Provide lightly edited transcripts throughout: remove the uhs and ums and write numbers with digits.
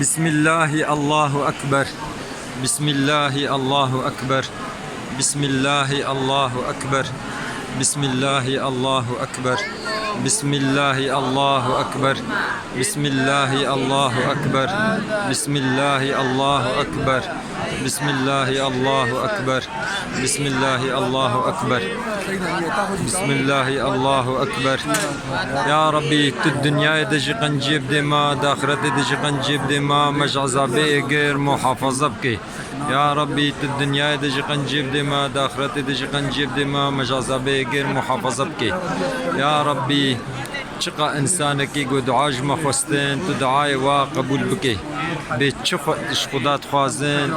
بسم الله الله أكبر. بسم الله الله أكبر. بسم الله الله أكبر. بسم الله الله أكبر. بسم الله الله أكبر. بسم الله الله أكبر. بسم الله الله أكبر. بسم الله الله أكبر. بسم الله الله أكبر. بسم الله الله أكبر. يا ربي الدنيا دجي قنجيب دما داخرتي دجي قنجيب دما مجعزابي غير محافظة بكي. يا ربي الدنيا دجي قنجيب دما داخرتي دجي قنجيب دما مجعزابي غير محافظة بكي. يا ربي شقا إنسانك قد عاجم خستين تدعاي وقبول بكي بشخدات خوازين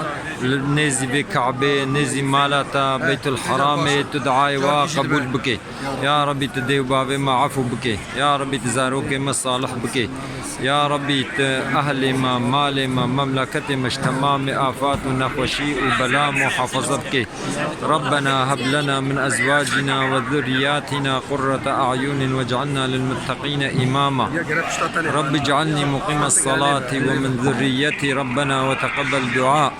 نزي بكعبة نزي مالاتا بيت الحرام تدعاي وقبول بكي. يا ربي تديو بابي ما عفو بكي. يا ربي تزاروك ما صالح بكي. يا ربي أهلي ما مالي ما مملكتي مش تمام آفات ونخوشي وبلا محافظة بكي. ربنا هب لنا من أزواجنا وذرياتنا قرة أعين واجعلنا للمتقين إماما. رب اجعلني مقيم الصلاة ومن ذريتي ربنا وتقبل دعاء.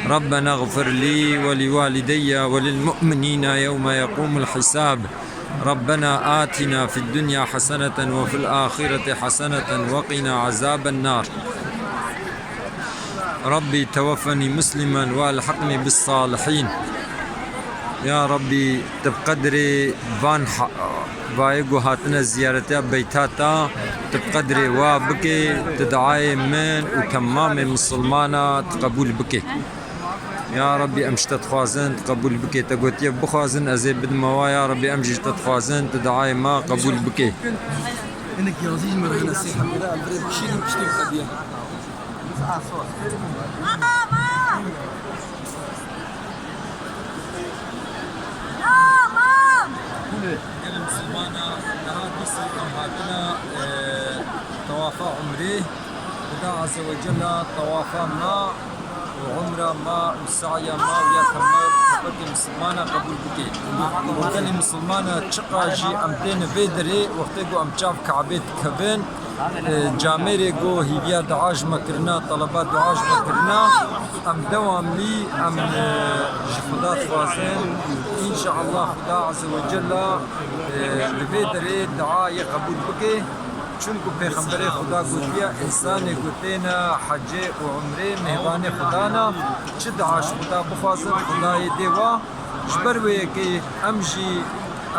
ربنا اغفر لي ولوالدي وللمؤمنين يوم يقوم الحساب. ربنا آتنا في الدنيا حسنة وفي الآخرة حسنة وقنا عذاب النار. ربي توفني مسلما والحقني بالصالحين. يا ربي تبقدري فان بايقو هاتنا زيارتها بيتاتا تبقدري وبكي تدعاي من وتمام مسلمانا تقبول بكي. يا ربي أمشت تخوازن تقبول بكي تقوتي بخوازن أزي بدموا. يا ربي أمشي تخوازن تدعاي ما قبول بكي. انك يا عزيز مرهنا السيحة لا البريد بشيل بشتري خديها طوافا عمري ودا عز وجل طوافا ما وعمره ما وسعي ما ويا تمام قبل مسلمانا قبول بكي. وكان مسلمانا تشقى جي أمتين بيدري وقتها أم شاف كعبيت كبن جاميري جو هيبيا دعاج مكرنا طلبات دعاج مكرنا أم دوام لي أم خدا خوازين إن شاء الله خدا عز وجل بيدري دعاء قبول بكي. چونکو پیغمبر خدا گوتیا انسان گوتینا حج و عمره مهبان خدانا چه دعاش خدا بخوازن خدای دیوا جبروی که امجی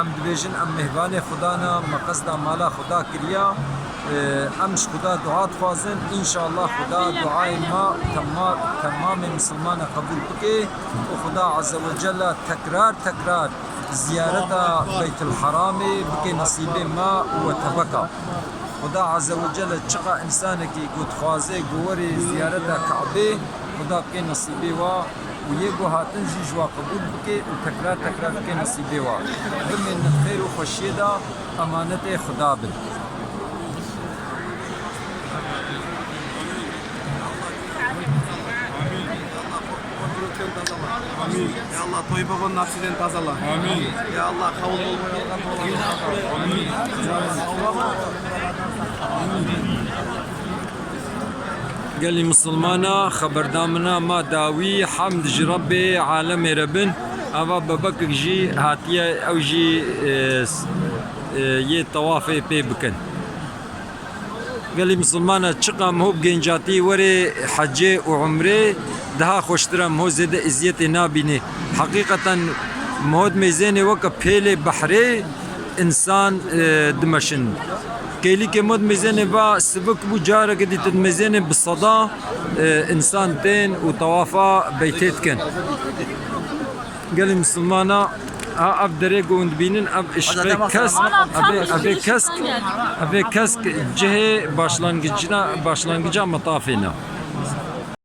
ام دبیجن ام مهبان خدانا مقصد مالا خدا کریا امش خدا دعات خوازن ان شاء الله خدا دعای ما تمام مسلمان قبول بکه و خدا عز وجل تکرار زیارت بیت الحرام بکه نصیب ما و تبکا. خدا عز وجل چقا انسانك قد خوازي قوري زيارة كعبه خدا بكي نصيبه ويقو هاتن جوا قبول بكي وتكرار بكي نصيبه بمن خير وخشيدا أمانته خدا بل. آمين يا الله طيبة والناصرين تازلا آمين يا الله قول آمين قال لي مسلمانا خبر دامنا ما داوي حمد جربي عالم ربن أبا ببك جي هاتيا أو جي يه طوافي بي بكن. قال لي مسلمانا تشقى مهو بجنجاتي وري حجي وعمري دها خوشترا مهو زيد ازيت نابيني حقيقة مهود ميزاني وكا بيلي بحري انسان دمشن كيلي كمود ميزاني با سبك بو جارة قدي تدميزاني بالصدا انسان تين وطوافا بيتيت كن. قال لي مسلمانا اب دريقو اندبينن اب اشقي كسك ابي كسك جهه başlangıcına مطافينا.